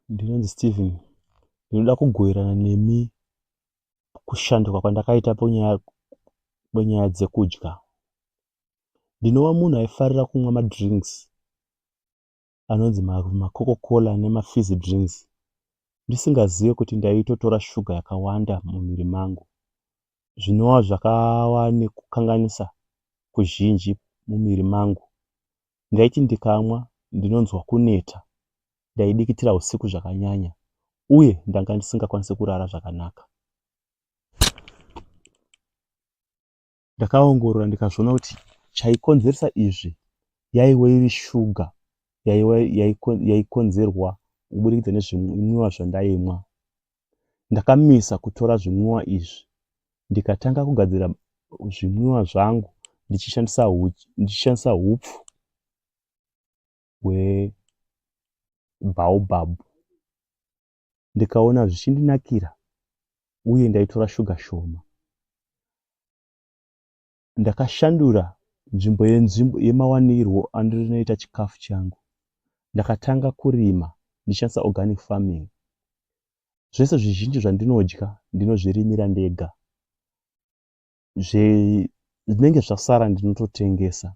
Ndinonzi Steven, ndinoda kugoverana nemi kushanduka kwandakaita panyaya dzekudya. Ndinova munhu aifarira kumwa madrinks anonzi maCoca-Cola nemafizzy drinks ndisingazive kuti ndaitotora shuga yakawanda mumwiri mangu. Zvinova zvakava nekukanganisa kuzhinji mumwiri mangu. Ndaiti ndikamwa ndinonzwa kuneta, ndaidikitira usiku zvakanyanya uye ndanga ndisingakwanisi kurara zvakanaka. Ndakaongorora ndikazviona kuti chaikonzeresa izvi yaive iri shuga yaikonzerwa kuburikidza nezvimwiwa zvandaimwa. Ndakamisa kutora zvimwiwa izvi ndikatanga kugadzira zvimwiwa zvangu ndichishandisa hupfu hwebaobab. Ndikaona zvichindinakira uye ndaitora shuga shoma. Ndakashandura nzvimbo yemawanirwo andinoita chikafu changu. Ndakatanga kurima ndichishandisa organic farming. Zvese zvizhinji zvandinodya ndinozvirimira ndega. Zvinenge zvasara ndinototengesa.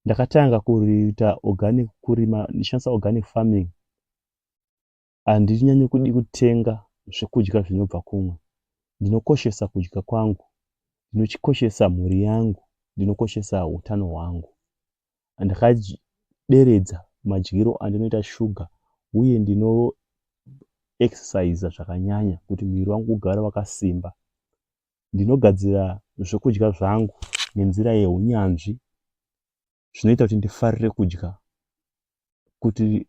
Ndakatanga kuita kurima ndichishandisa organic farming. Handinyanyi kutenga zvekudya zvinobva kumwe. Ndinokoshesa kudya kwangu, ndinokoshesa mhuri yangu, ndinokoshesa utano hwangu. Ndakaderedza madyiro andinoita shuga uye ndinoexercisa zvakanyanya kuti mwiri wangu ugare wakasimba. Ndinogadzira zvekudya zvangu nenzira yeunyanzvi zvinoita kuti ndifarire kudya, kuti